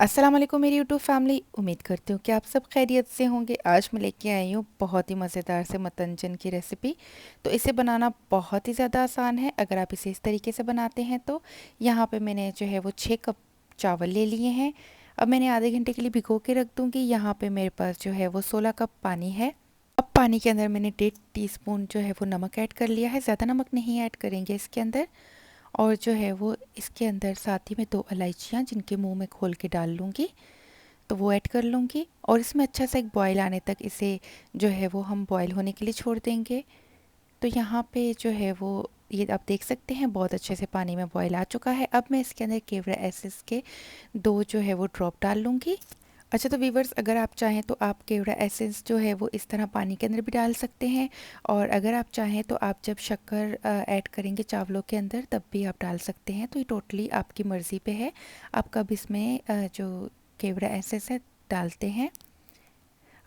अस्सलाम वालेकुम मेरी यूट्यूब फैमिली। उम्मीद करती हूँ कि आप सब खैरियत से होंगे। आज मैं लेके आई हूँ बहुत ही मज़ेदार से मतंजन की रेसिपी। तो इसे बनाना बहुत ही ज़्यादा आसान है अगर आप इसे इस तरीके से बनाते हैं तो। यहाँ पे मैंने जो है वो 6 कप चावल ले लिए हैं। अब मैंने आधे घंटे के लिए भिगो के रख दूँगी। यहाँ पे मेरे पास जो है वो 16 कप पानी है। अब पानी के अंदर मैंने 1.5 टीस्पून जो है वो नमक ऐड कर लिया है। ज़्यादा नमक नहीं ऐड करेंगे इसके अंदर। और जो है वो इसके अंदर साथ ही में 2 इलायचियाँ जिनके मुंह में खोल के डाल लूँगी, तो वो ऐड कर लूँगी। और इसमें अच्छा सा एक बॉयल आने तक इसे जो है वो हम बॉयल होने के लिए छोड़ देंगे। तो यहाँ पे जो है वो ये आप देख सकते हैं बहुत अच्छे से पानी में बॉयल आ चुका है। अब मैं इसके अंदर केवड़ा एसेंस के 2 जो है वो ड्रॉप डाल लूँगी। अच्छा, तो वीवर्स, अगर आप चाहें तो आप केवड़ा एसेंस जो है वो इस तरह पानी के अंदर भी डाल सकते हैं। और अगर आप चाहें तो आप जब शक्कर ऐड करेंगे चावलों के अंदर तब भी आप डाल सकते हैं। तो ये टोटली आपकी मर्ज़ी पे है, आप कब इसमें जो केवड़ा एसेंस है डालते हैं।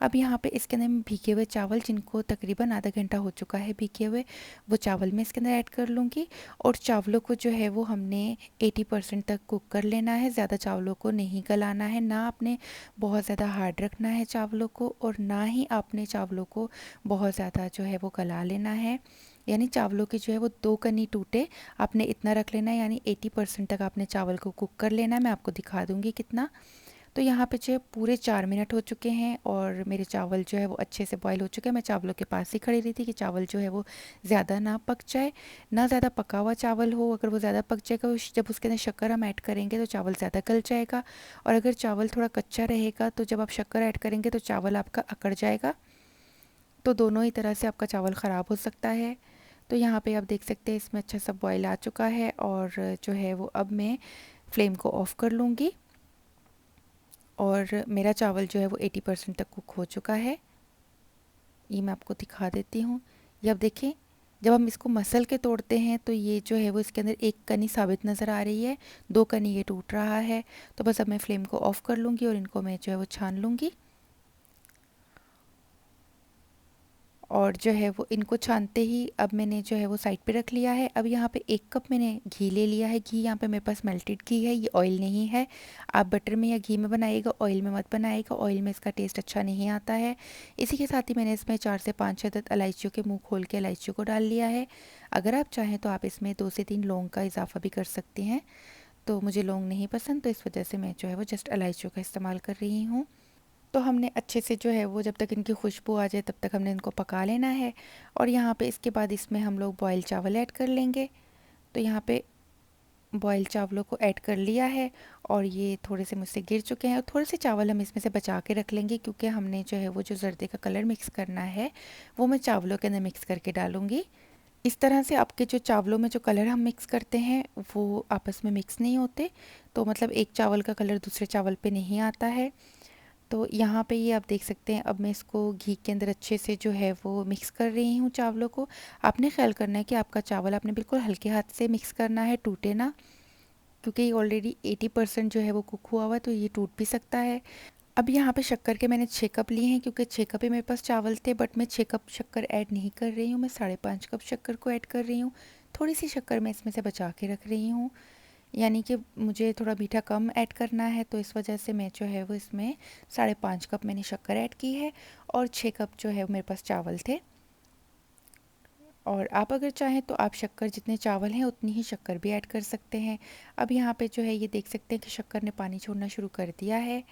अब यहाँ पे इसके अंदर मैं भीगे हुए चावल, जिनको तकरीबन आधा घंटा हो चुका है भीगे हुए, वो चावल मैं इसके अंदर ऐड कर लूँगी। और चावलों को जो है वो हमने 80% तक कुक कर लेना है। ज़्यादा चावलों को नहीं गलाना है, ना आपने बहुत ज़्यादा हार्ड रखना है चावलों को, और ना ही आपने चावलों को बहुत ज़्यादा जो है वो गला लेना है। यानी चावलों की जो है वो 2 कनी टूटे, आपने इतना रख लेना है। यानी 80% तक आपने चावल को कुक कर लेना है। मैं आपको दिखा दूँगी कितना। तो यहाँ पे जो है पूरे 4 मिनट हो चुके हैं और मेरे चावल जो है वो अच्छे से बॉईल हो चुके हैं। मैं चावलों के पास ही खड़ी रही थी कि चावल जो है वो ज़्यादा ना पक जाए, ना ज़्यादा पका हुआ चावल हो। अगर वो ज़्यादा पक जाएगा, जब उसके अंदर शक्कर हम ऐड करेंगे तो चावल ज़्यादा गल जाएगा। और अगर चावल थोड़ा कच्चा रहेगा तो जब आप शक्कर ऐड करेंगे तो चावल आपका अकड़ जाएगा। तो दोनों ही तरह से आपका चावल ख़राब हो सकता है। तो यहाँ पे आप देख सकते हैं इसमें अच्छा सा बॉयल आ चुका है। और जो है वो अब मैं फ्लेम को ऑफ़ कर लूँगी। और मेरा चावल जो है वो 80% तक कुक हो चुका है। ये मैं आपको दिखा देती हूँ। ये अब देखें, जब हम इसको मसल के तोड़ते हैं तो ये जो है वो इसके अंदर एक कनी साबित नज़र आ रही है, 2 कनी ये टूट रहा है। तो बस अब मैं फ्लेम को ऑफ़ कर लूँगी और इनको मैं जो है वो छान लूँगी। और जो है वो इनको छानते ही अब मैंने जो है वो साइड पे रख लिया है। अब यहाँ पे 1 कप मैंने घी ले लिया है। घी यहाँ पे मेरे पास मेल्टेड घी है, ये ऑयल नहीं है। आप बटर में या घी में बनाइएगा, ऑयल में मत बनाइएगा, ऑयल में इसका टेस्ट अच्छा नहीं आता है। इसी के साथ ही मैंने इसमें 4 से 5 अदद इलायचियों के मुंह खोल के इलायचियों को डाल लिया है। अगर आप चाहें तो आप इसमें 2 से 3 लौंग का इजाफा भी कर सकते हैं। तो मुझे लौंग नहीं पसंद, तो इस वजह से मैं जो है वो जस्ट इलायचियों का इस्तेमाल कर रही हूँ। तो हमने अच्छे से जो है वो जब तक इनकी खुशबू आ जाए तब तक हमने इनको पका लेना है। और यहाँ पे इसके बाद इसमें हम लोग बॉयल चावल ऐड कर लेंगे। तो यहाँ पे बॉयल चावलों को ऐड कर लिया है और ये थोड़े से मुझसे गिर चुके हैं। और थोड़े से चावल हम इसमें से बचा के रख लेंगे, क्योंकि हमने जो है वो जो जर्दे का कलर मिक्स करना है वो मैं चावलों के अंदर मिक्स करके डालूँगी। इस तरह से आपके जो चावलों में जो कलर हम मिक्स करते हैं वो आपस में मिक्स नहीं होते। तो मतलब एक चावल का कलर दूसरे चावल पे नहीं आता है। तो यहाँ पे ये आप देख सकते हैं। अब मैं इसको घी के अंदर अच्छे से जो है वो मिक्स कर रही हूँ चावलों को। आपने ख्याल करना है कि आपका चावल आपने बिल्कुल हल्के हाथ से मिक्स करना है, टूटे ना, क्योंकि ये ऑलरेडी 80% जो है वो कुक हुआ हुआ है, तो ये टूट भी सकता है। अब यहाँ पे शक्कर के मैंने 6 कप लिए हैं, क्योंकि 6 कप ही मेरे पास चावल थे। बट मैं 6 कप शक्कर ऐड नहीं कर रही हूँ, मैं 5.5 कप शक्कर को ऐड कर रही हूँ। थोड़ी सी शक्कर मैं इसमें से बचा के रख रही हूँ, यानी कि मुझे थोड़ा मीठा कम ऐड करना है। तो इस वजह से मैं जो है वो इसमें 5.5 कप मैंने शक्कर ऐड की है और 6 कप जो है मेरे पास चावल थे। और आप अगर चाहें तो आप शक्कर जितने चावल हैं उतनी ही शक्कर भी ऐड कर सकते हैं। अब यहाँ पे जो है ये देख सकते हैं कि शक्कर ने पानी छोड़ना शुरू कर दिया है।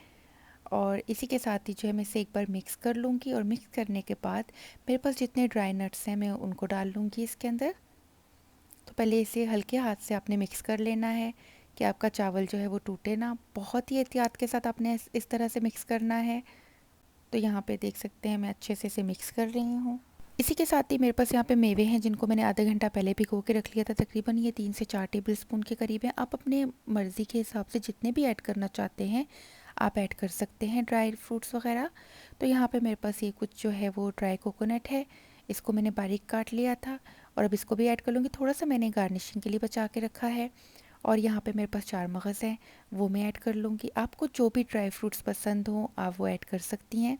और इसी के साथ ही जो है मैं इसे एक बार मिक्स कर लूँगी। और मिक्स करने के बाद मेरे पास जितने ड्राई नट्स हैं मैं उनको डाल लूँगी इसके अंदर। तो पहले इसे हल्के हाथ से आपने मिक्स कर लेना है कि आपका चावल जो है वो टूटे ना। बहुत ही एहतियात के साथ आपने इस तरह से मिक्स करना है। तो यहाँ पे देख सकते हैं मैं अच्छे से इसे मिक्स कर रही हूँ। इसी के साथ ही मेरे पास यहाँ पे मेवे हैं जिनको मैंने आधा घंटा पहले भिगो के रख लिया था। तकरीबन ये 3 से 4 टेबल स्पून के करीब हैं। आप अपने मर्ज़ी के हिसाब से जितने भी ऐड करना चाहते हैं आप ऐड कर सकते हैं, ड्राई फ्रूट्स वगैरह। तो यहाँ पे मेरे पास ये कुछ जो है वो ड्राई कोकोनट है, इसको मैंने बारीक काट लिया था और अब इसको भी ऐड कर लूँगी। थोड़ा सा मैंने गार्निशिंग के लिए बचा के रखा है। और यहाँ पे मेरे पास 4 मगज़ हैं, वो मैं ऐड कर लूँगी। आपको जो भी ड्राई फ्रूट्स पसंद हो आप वो ऐड कर सकती हैं।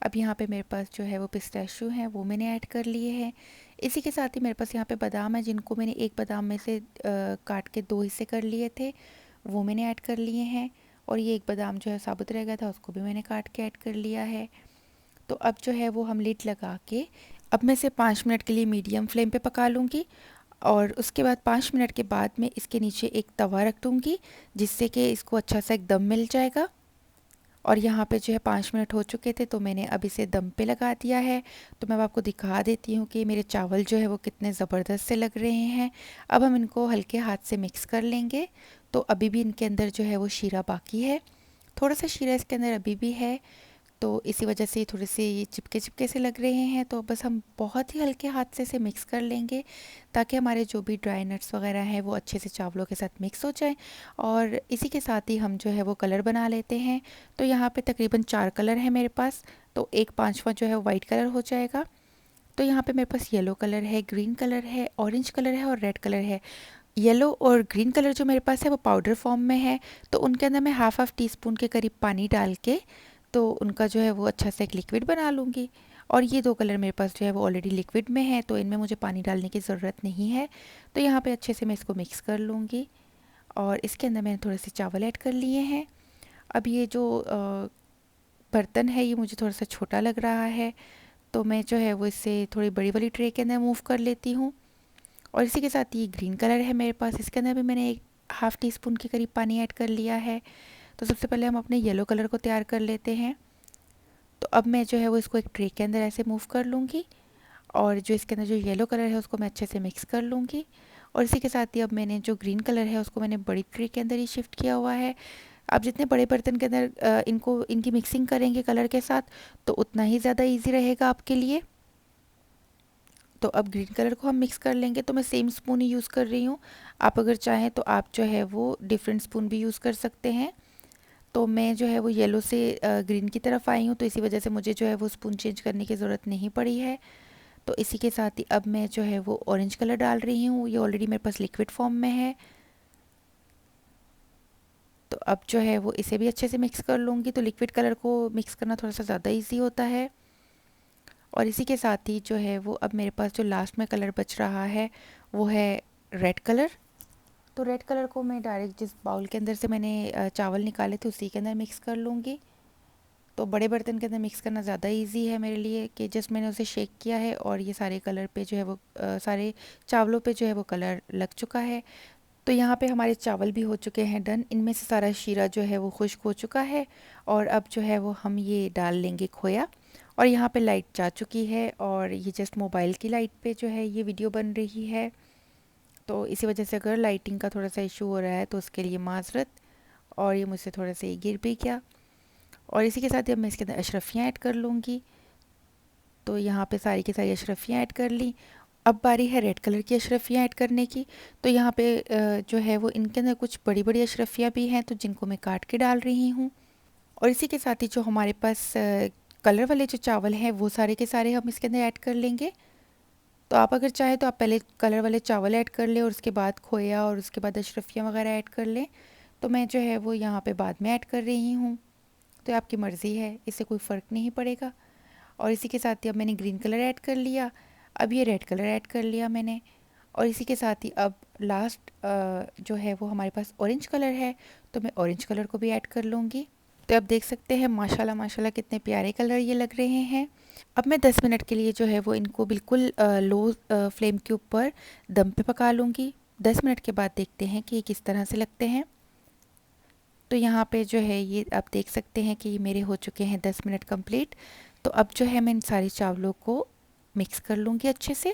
अब यहाँ पे मेरे पास जो है वो पिस्ताशियो हैं, वो मैंने ऐड कर लिए हैं। इसी के साथ ही मेरे पास यहाँ पे बादाम है, जिनको मैंने एक बादाम में से काट के 2 हिस्से कर लिए थे, वो मैंने ऐड कर लिए हैं। और ये एक बादाम जो है साबुत रह गया था, उसको भी मैंने काट के ऐड कर लिया है। तो अब जो है वो हम लिड लगा के अब मैं इसे 5 मिनट के लिए मीडियम फ्लेम पे पका लूँगी। और उसके बाद 5 मिनट के बाद मैं इसके नीचे एक तवा रख दूँगी, जिससे कि इसको अच्छा सा एक दम मिल जाएगा। और यहाँ पे जो है 5 मिनट हो चुके थे, तो मैंने अब इसे दम पे लगा दिया है। तो मैं अब आपको दिखा देती हूँ कि मेरे चावल जो है वो कितने ज़बरदस्त से लग रहे हैं। अब हम इनको हल्के हाथ से मिक्स कर लेंगे। तो अभी भी इनके अंदर जो है वो शीरा बाकी है, थोड़ा सा शीरा इसके अंदर अभी भी है। तो इसी वजह से थोड़े से ये चिपके चिपके से लग रहे हैं। तो बस हम बहुत ही हल्के हाथ से इसे मिक्स कर लेंगे, ताकि हमारे जो भी ड्राई नट्स वगैरह हैं वो अच्छे से चावलों के साथ मिक्स हो जाए। और इसी के साथ ही हम जो है वो कलर बना लेते हैं। तो यहाँ पे तकरीबन 4 कलर है मेरे पास, तो एक पांचवा जो है वाइट कलर हो जाएगा। तो यहाँ पे मेरे पास येलो कलर है, ग्रीन कलर है, ऑरेंज कलर है और रेड कलर है। येलो और ग्रीन कलर जो मेरे पास है वो पाउडर फॉर्म में है, तो उनके अंदर मैं हाफ टी स्पून के करीब पानी डाल के तो उनका जो है वो अच्छा सा एक लिक्विड बना लूँगी। और ये 2 कलर मेरे पास जो है वो ऑलरेडी लिक्विड में है, तो इनमें मुझे पानी डालने की ज़रूरत नहीं है। तो यहाँ पे अच्छे से मैं इसको मिक्स कर लूँगी। और इसके अंदर मैंने थोड़े से चावल ऐड कर लिए हैं। अब ये जो बर्तन है ये मुझे थोड़ा सा छोटा लग रहा है, तो मैं जो है वो इसे थोड़ी बड़ी वाली ट्रे के अंदर मूव कर लेती हूँ। और इसी के साथ ये ग्रीन कलर है मेरे पास, इसके अंदर भी मैंने एक हाफ़ टी स्पून के करीब पानी ऐड कर लिया है। तो सबसे पहले हम अपने येलो कलर को तैयार कर लेते हैं। तो अब मैं जो है वो इसको एक ट्रे के अंदर ऐसे मूव कर लूँगी। और जो इसके अंदर जो येलो कलर है उसको मैं अच्छे से मिक्स कर लूँगी। और इसी के साथ ही अब मैंने जो ग्रीन कलर है उसको मैंने बड़ी ट्रे के अंदर ही शिफ्ट किया हुआ है। आप जितने बड़े बर्तन के अंदर इनको इनकी मिक्सिंग करेंगे कलर के साथ, तो उतना ही ज़्यादा ईजी रहेगा आपके लिए। तो अब ग्रीन कलर को हम मिक्स कर लेंगे। तो मैं सेम स्पून ही यूज़ कर रही हूँ। आप अगर चाहें तो आप जो है वो डिफरेंट स्पून भी यूज़ कर सकते हैं। तो मैं जो है वो येलो से ग्रीन की तरफ आई हूँ, तो इसी वजह से मुझे जो है वो स्पून चेंज करने की ज़रूरत नहीं पड़ी है। तो इसी के साथ ही अब मैं जो है वो ऑरेंज कलर डाल रही हूँ, ये ऑलरेडी मेरे पास लिक्विड फॉर्म में है। तो अब जो है वो इसे भी अच्छे से मिक्स कर लूँगी। तो लिक्विड कलर को मिक्स करना थोड़ा सा ज़्यादा ईजी होता है। और इसी के साथ ही जो है वो अब मेरे पास जो लास्ट में कलर बच रहा है वो है रेड कलर। तो रेड कलर को मैं डायरेक्ट जिस बाउल के अंदर से मैंने चावल निकाले थे उसी के अंदर मिक्स कर लूँगी। तो बड़े बर्तन के अंदर मिक्स करना ज़्यादा इजी है मेरे लिए, कि जस्ट मैंने उसे शेक किया है और ये सारे कलर पे जो है वो सारे चावलों पे जो है वो कलर लग चुका है। तो यहाँ पे हमारे चावल भी हो चुके हैं डन, इनमें से सारा शीरा जो है वो खुश्क हो चुका है। और अब जो है वो हम ये डाल लेंगे खोया। और यहाँ पे लाइट जा चुकी है और ये जस्ट मोबाइल की लाइट पे जो है ये वीडियो बन रही है। तो इसी वजह से अगर लाइटिंग का थोड़ा सा इशू हो रहा है तो उसके लिए माजरत। और ये मुझसे थोड़ा सा ये गिर भी गया। और इसी के साथ ही अब मैं इसके अंदर अशरफियाँ ऐड कर लूँगी। तो यहाँ पे सारी की सारी अशरफियाँ ऐड कर ली। अब बारी है रेड कलर की अशरफियाँ ऐड करने की। तो यहाँ पे जो है वो इनके अंदर कुछ बड़ी बड़ी अशरफियाँ भी हैं, तो जिनको मैं काट के डाल रही हूँ। और इसी के साथ ही जो हमारे पास कलर वाले जो चावल हैं वो सारे के सारे हम इसके अंदर ऐड कर लेंगे। तो आप अगर चाहें तो आप पहले कलर वाले चावल ऐड कर लें और उसके बाद खोया और उसके बाद अशरफियाँ वगैरह ऐड कर लें। तो मैं जो है वो यहाँ पे बाद में ऐड कर रही हूँ। तो आपकी मर्ज़ी है, इससे कोई फ़र्क नहीं पड़ेगा। और इसी के साथ ही अब मैंने ग्रीन कलर ऐड कर लिया। अब ये रेड कलर ऐड कर लिया मैंने। और इसी के साथ ही अब लास्ट जो है वो हमारे पास ऑरेंज कलर है, तो मैं ऑरेंज कलर को भी ऐड कर लूँगी। तो आप देख सकते हैं माशाल्लाह माशाल्लाह कितने प्यारे कलर ये लग रहे हैं। अब मैं 10 मिनट के लिए जो है वो इनको बिल्कुल लो फ्लेम के ऊपर दम पे पका लूँगी। 10 मिनट के बाद देखते हैं कि ये किस तरह से लगते हैं। तो यहाँ पे जो है ये आप देख सकते हैं कि ये मेरे हो चुके हैं 10 मिनट कंप्लीट। तो अब जो है मैं इन सारे चावलों को मिक्स कर लूँगी अच्छे से,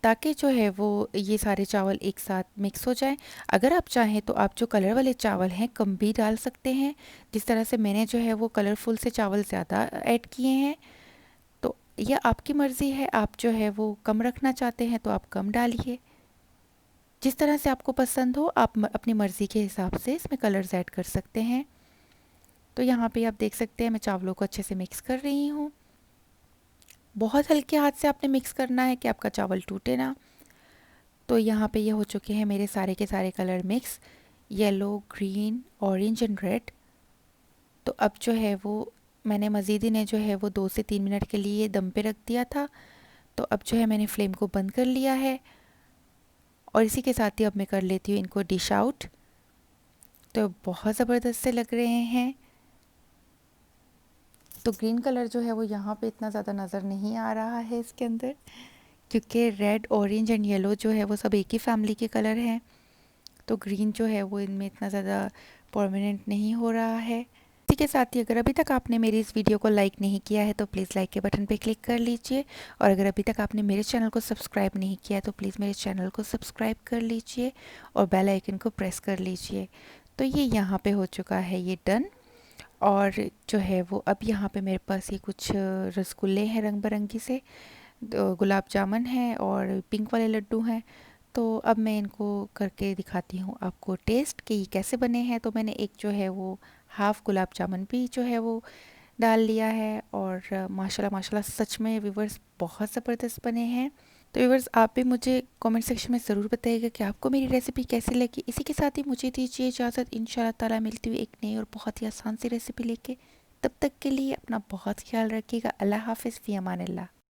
ताकि जो है वो ये सारे चावल एक साथ मिक्स हो जाएं। अगर आप चाहें तो आप जो कलर वाले चावल हैं कम भी डाल सकते हैं, जिस तरह से मैंने जो है वो कलरफुल से चावल ज़्यादा ऐड किए हैं। तो यह आपकी मर्ज़ी है, आप जो है वो कम रखना चाहते हैं तो आप कम डालिए। जिस तरह से आपको पसंद हो आप अपनी मर्ज़ी के हिसाब से इसमें कलर्स ऐड कर सकते हैं। तो यहाँ पे आप देख सकते हैं मैं चावलों को अच्छे से मिक्स कर रही हूँ। बहुत हल्के हाथ से आपने मिक्स करना है कि आपका चावल टूटे ना। तो यहाँ पे ये हो चुके हैं मेरे सारे के सारे colour mix, yellow, green, orange and red. तो अब जो है वो मैंने मज़ीद इन्हें जो है वो 2 से 3 मिनट के लिए दम पे रख दिया था। तो अब जो है मैंने फ्लेम को बंद कर लिया है। और इसी के साथ ही अब मैं कर लेती हूँ इनको डिश आउट। तो बहुत ज़बरदस्त से लग रहे हैं। तो ग्रीन कलर जो है वो यहाँ पे इतना ज़्यादा नज़र नहीं आ रहा है इसके अंदर, क्योंकि रेड, ऑरेंज एंड येलो जो है वो सब एक ही फैमिली के कलर हैं। तो ग्रीन जो है वो इनमें इतना ज़्यादा प्रोमिनेंट नहीं हो रहा है। इसी के साथ ही अगर अभी तक आपने मेरी इस वीडियो को लाइक नहीं किया है तो प्लीज़ लाइक के बटन पे क्लिक कर लीजिए, और अगर अभी तक आपने मेरे चैनल को सब्सक्राइब नहीं किया है तो प्लीज़ मेरे चैनल को सब्सक्राइब कर लीजिए और बेल आइकन को प्रेस कर लीजिए। तो ये यहाँ पे हो चुका है ये डन। और जो है वो अब यहाँ पे मेरे पास ये कुछ रसगुल्ले हैं रंग बिरंगी से, गुलाब जामुन है और पिंक वाले लड्डू हैं। तो अब मैं इनको करके दिखाती हूँ आपको टेस्ट कि ये कैसे बने हैं। तो मैंने एक जो है वो हाफ़ गुलाब जामुन भी जो है वो डाल लिया है, और माशाल्लाह माशाल्लाह सच में व्यूवर्स बहुत ज़बरदस्त बने हैं। तो व्यूवर्स आप भी मुझे कमेंट सेक्शन में ज़रूर बताइएगा कि आपको मेरी रेसिपी कैसी लगी। इसी के साथ ही मुझे दीजिए इजाज़त, इंशाल्लाह ताला मिलती हुई एक नई और बहुत ही आसान सी रेसिपी लेके। तब तक के लिए अपना बहुत ख्याल रखिएगा। अल्लाह हाफ़िज़, फ़ी अमानिल्लाह।